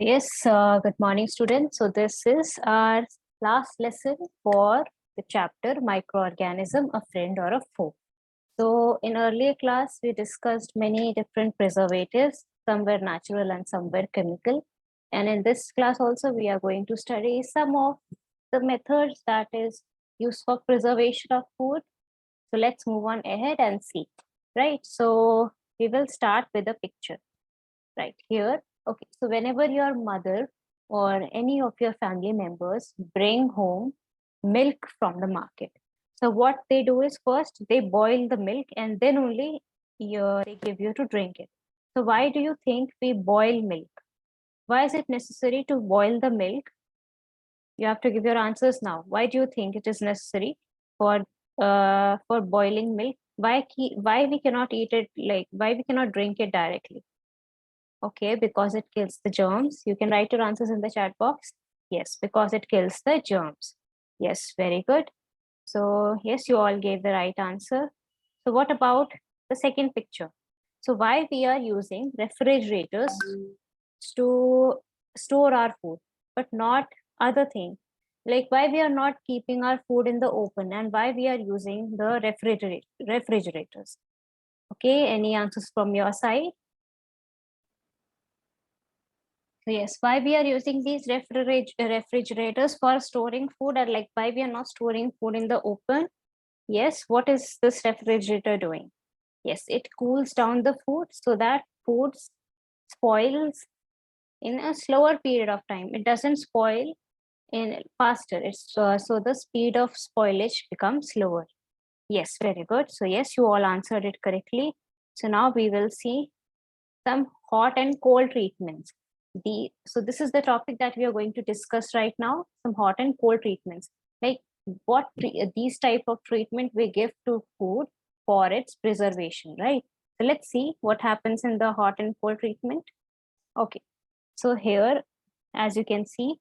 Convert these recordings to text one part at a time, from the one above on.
Yes, good morning, students. So this is our last lesson for the chapter Microorganism, a friend or a foe. So in earlier class, we discussed many different preservatives. Some were natural and some were chemical. And in this class also, we are going to study some of the methods that is used for preservation of food. So let's move on ahead and see, right? So we will start with a picture right here. Okay, so whenever your mother or any of your family members bring home milk from the market, so what they do is first they boil the milk and then only they give you to drink it. So why do you think we boil milk? Why is it necessary to boil the milk? You have to give your answers now. Why do you think it is necessary for boiling milk? Why we cannot eat it, like why we cannot drink it directly? Okay, because it kills the germs. You can write your answers in the chat box. Yes, because it kills the germs. Yes, very good. So yes, you all gave the right answer. So what about the second picture? So why we are using refrigerators to store our food, but not other thing? Like why we are not keeping our food in the open and why we are using the refrigerators? Okay, any answers from your side? So yes, why we are using these refrigerators for storing food, or like why we are not storing food in the open? Yes, what is this refrigerator doing? Yes, it cools down the food so that food spoils in a slower period of time. It doesn't spoil in faster. It's so the speed of spoilage becomes slower. Yes, very good. So yes, you all answered it correctly. So now we will see some hot and cold treatments. So this is the topic that we are going to discuss right now, some hot and cold treatments. Like these type of treatment we give to food for its preservation, right? So let's see what happens in the hot and cold treatment. Okay, so here, as you can see,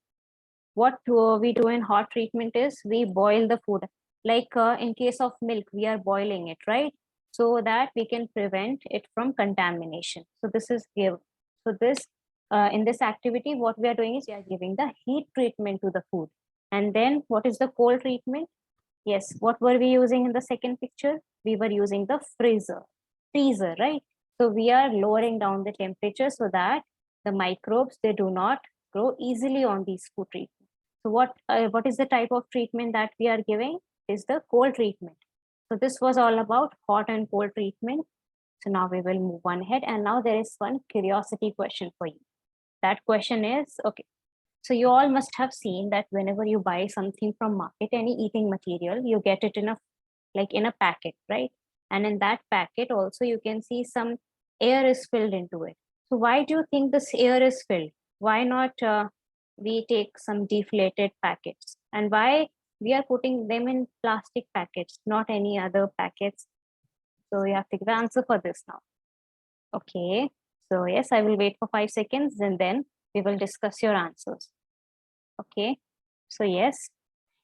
what we do in hot treatment is we boil the food. Like in case of milk, we are boiling it, right? So that we can prevent it from contamination. So this is give. So this in this activity, what we are doing is we are giving the heat treatment to the food. And then what is the cold treatment? Yes, what were we using in the second picture? We were using the freezer, right? So we are lowering down the temperature so that the microbes, they do not grow easily on these food treatments. So what is the type of treatment that we are giving? Is the cold treatment. So this was all about hot and cold treatment. So now we will move on ahead. And now there is one curiosity question for you. That question is, okay, so you all must have seen that whenever you buy something from market, any eating material, you get it in a packet, right? And in that packet also you can see some air is filled into it. So why do you think this air is filled? Why not we take some deflated packets? And why we are putting them in plastic packets, not any other packets? So you have to give the answer for this now. Okay. So yes, I will wait for 5 seconds and then we will discuss your answers. Okay. So yes.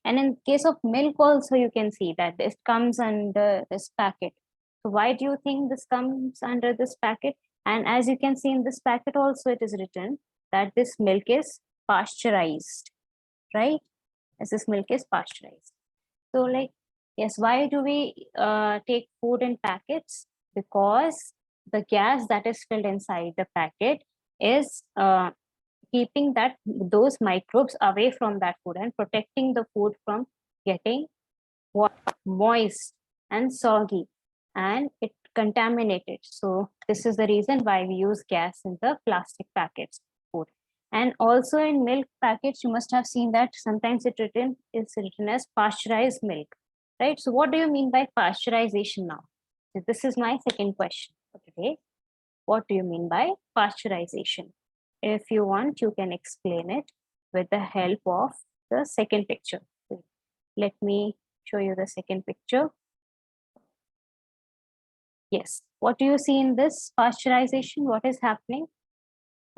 And in case of milk also, you can see that this comes under this packet. So why do you think this comes under this packet? And as you can see in this packet also, it is written that this milk is pasteurized, right? As this milk is pasteurized. So like, yes, why do we take food in packets? Because the gas that is filled inside the packet is keeping those microbes away from that food and protecting the food from getting moist and soggy and it contaminated. So this is the reason why we use gas in the plastic packets food. And also in milk packets, you must have seen that sometimes it's written as pasteurized milk, right? So what do you mean by pasteurization now? So this is my second question for today. What do you mean by pasteurization? If you want, you can explain it with the help of the second picture. Let me show you the second picture. Yes, what do you see in this pasteurization? What is happening?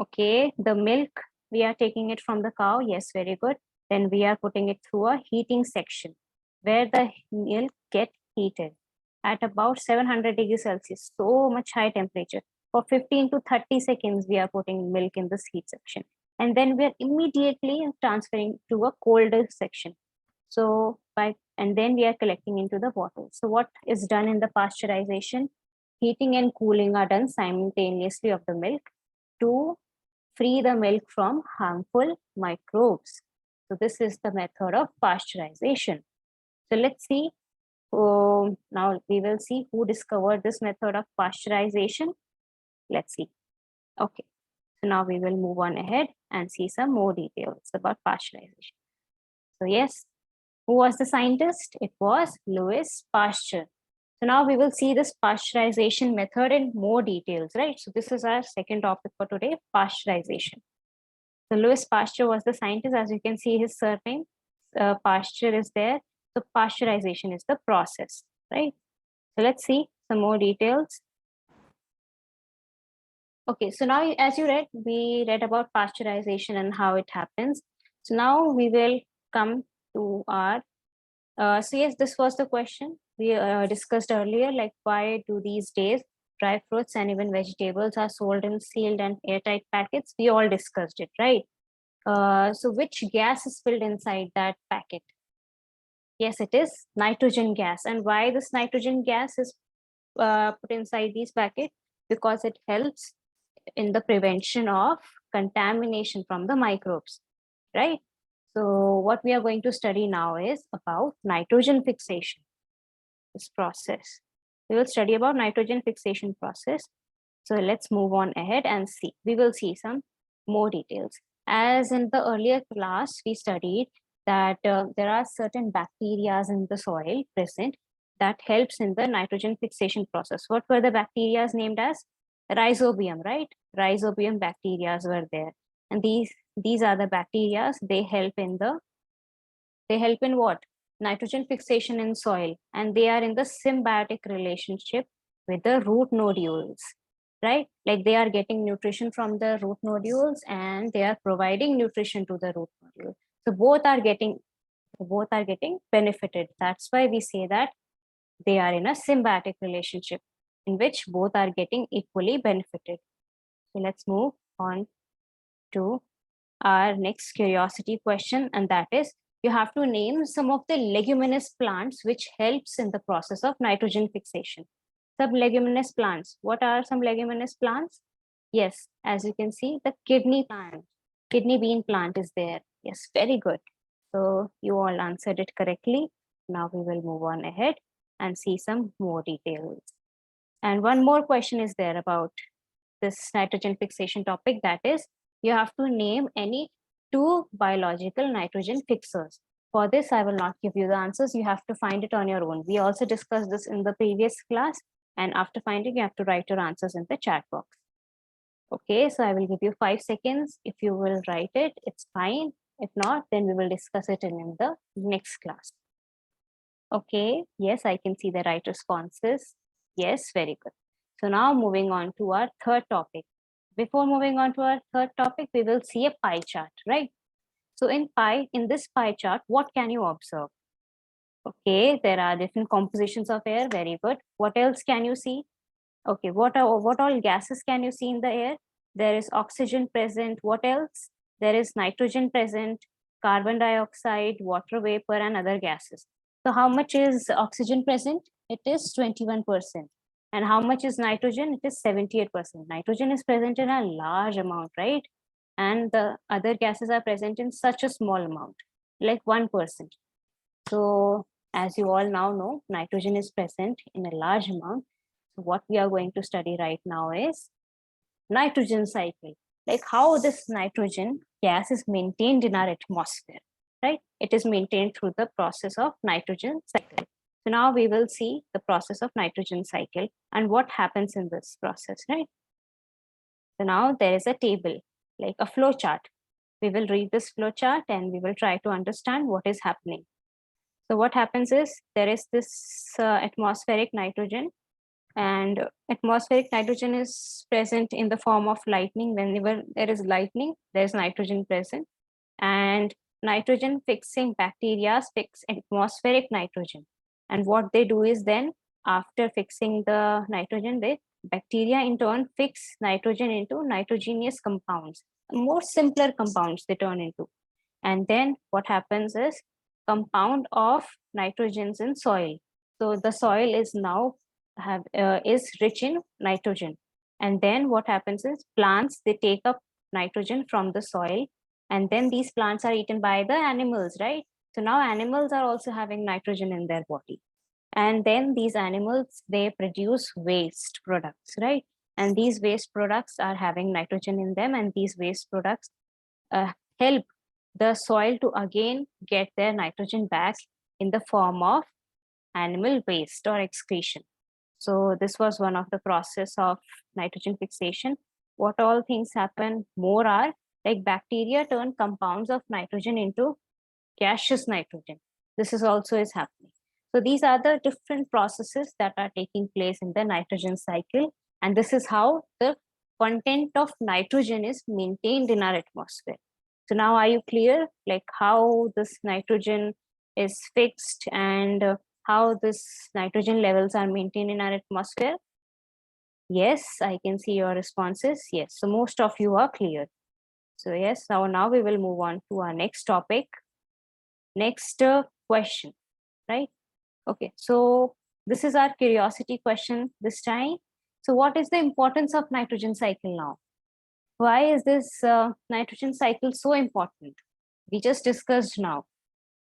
Okay, the milk, we are taking it from the cow. Yes, very good. Then we are putting it through a heating section where the milk get heated at about 700 degrees Celsius, so much high temperature. For 15 to 30 seconds, we are putting milk in this heat section. and then we are immediately transferring to a colder section. So and then we are collecting into the bottle. So what is done in the pasteurization? Heating and cooling are done simultaneously of the milk to free the milk from harmful microbes. So this is the method of pasteurization. So let's see. Now we will see who discovered this method of pasteurization. Let's see. Okay. So now we will move on ahead and see some more details about pasteurization. So yes, who was the scientist? It was Louis Pasteur. So now we will see this pasteurization method in more details, right? So this is our second topic for today, pasteurization. So Louis Pasteur was the scientist. As you can see his surname, Pasteur is there. So pasteurization is the process, right? So let's see some more details. Okay, so now as we read about pasteurization and how it happens. So now we will come to our, so yes, this was the question we discussed earlier, like why do these days dry fruits and even vegetables are sold in sealed and airtight packets? We all discussed it, right? So which gas is filled inside that packet? Yes, it is nitrogen gas. And why this nitrogen gas is put inside these packets? Because it helps in the prevention of contamination from the microbes, right? So what we are going to study now is about nitrogen fixation, this process. We will study about nitrogen fixation process. So let's move on ahead and see. We will see some more details. As in the earlier class, we studied that there are certain bacteria in the soil present that helps in the nitrogen fixation process. What were the bacteria named as? Rhizobium, right? Rhizobium bacteria were there. And these are the bacteria. They help in what? Nitrogen fixation in soil, and they are in the symbiotic relationship with the root nodules, right? Like they are getting nutrition from the root nodules and they are providing nutrition to the root nodule. So both are getting benefited. That's why we say that they are in a symbiotic relationship in which both are getting equally benefited. So let's move on to our next curiosity question, and that is, you have to name some of the leguminous plants which helps in the process of nitrogen fixation. Some leguminous plants. What are some leguminous plants? Yes, as you can see, the kidney plant, kidney bean plant is there. Yes, very good. So you all answered it correctly. Now we will move on ahead and see some more details. And one more question is there about this nitrogen fixation topic, that is, you have to name any two biological nitrogen fixers. For this, I will not give you the answers. You have to find it on your own. We also discussed this in the previous class, and after finding, you have to write your answers in the chat box. Okay, so I will give you 5 seconds. If you will write it, it's fine. If not, then we will discuss it in the next class. Okay, yes, I can see the right responses. Yes, very good. So now moving on to our third topic. Before moving on to our third topic, we will see a pie chart, right? So in this pie chart, what can you observe? Okay, there are different compositions of air. Very good. What else can you see? Okay, what all gases can you see in the air? There is oxygen present. What else? There is nitrogen present, carbon dioxide, water vapor, and other gases. So how much is oxygen present? It is 21%. And how much is nitrogen? It is 78%. Nitrogen is present in a large amount, right? And the other gases are present in such a small amount, like 1%. So as you all now know, nitrogen is present in a large amount. So what we are going to study right now is nitrogen cycle, like how this nitrogen gas is maintained in our atmosphere, right? It is maintained through the process of nitrogen cycle. So now we will see the process of nitrogen cycle and what happens in this process, right? So now there is a table, like a flow chart. We will read this flow chart and we will try to understand what is happening. So what happens is there is this atmospheric nitrogen, and atmospheric nitrogen is present in the form of lightning. Whenever there is lightning, there is nitrogen present, and nitrogen fixing bacteria fix atmospheric nitrogen. And what they do is then after fixing the nitrogen, the bacteria in turn fix nitrogen into nitrogenous compounds, more simpler compounds they turn into. And then what happens is compound of nitrogens in soil. So the soil is now is rich in nitrogen. And then what happens is plants, they take up nitrogen from the soil, and then these plants are eaten by the animals, right? So now animals are also having nitrogen in their body. And then these animals, they produce waste products, right? And these waste products are having nitrogen in them, and these waste products help the soil to again get their nitrogen back in the form of animal waste or excretion. So this was one of the process of nitrogen fixation. What all things happen more are like bacteria turn compounds of nitrogen into gaseous nitrogen. This is also is happening. So these are the different processes that are taking place in the nitrogen cycle. And this is how the content of nitrogen is maintained in our atmosphere. So now are you clear like how this nitrogen is fixed and how this nitrogen levels are maintained in our atmosphere? Yes, I can see your responses. Yes, so most of you are clear. So yes, now we will move on to our next topic. Next question, right? Okay, so this is our curiosity question this time. So what is the importance of nitrogen cycle now? Why is this nitrogen cycle so important? We just discussed now.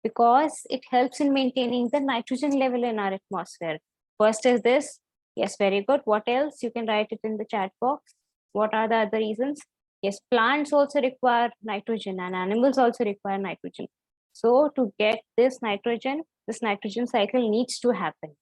Because it helps in maintaining the nitrogen level in our atmosphere. First is this. Yes, very good. What else? You can write it in the chat box. What are the other reasons? Yes, plants also require nitrogen and animals also require nitrogen. So to get this nitrogen cycle needs to happen.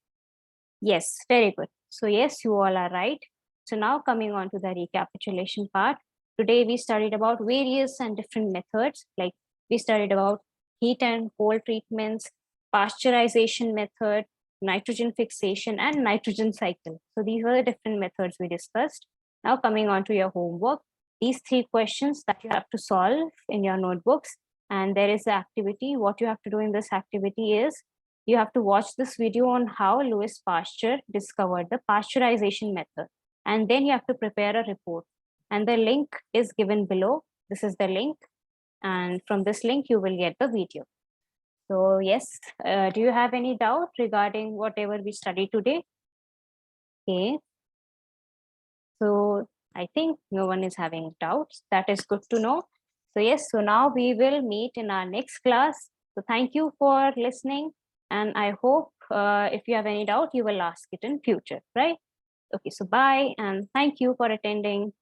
Yes, very good. So yes, you all are right. So now coming on to the recapitulation part. Today we studied about various and different methods. Like we studied about heat and cold treatments, pasteurization method, nitrogen fixation, and nitrogen cycle. So these were the different methods we discussed. Now coming on to your homework, these 3 questions that you have to solve in your notebooks. And there is the activity. What you have to do in this activity is you have to watch this video on how Louis Pasteur discovered the pasteurization method. And then you have to prepare a report. And the link is given below. This is the link. And from this link, you will get the video. So yes, do you have any doubt regarding whatever we studied today? Okay. So I think no one is having doubts. That is good to know. So yes, so now we will meet in our next class. So thank you for listening. And I hope if you have any doubt, you will ask it in future, right? Okay, so bye and thank you for attending.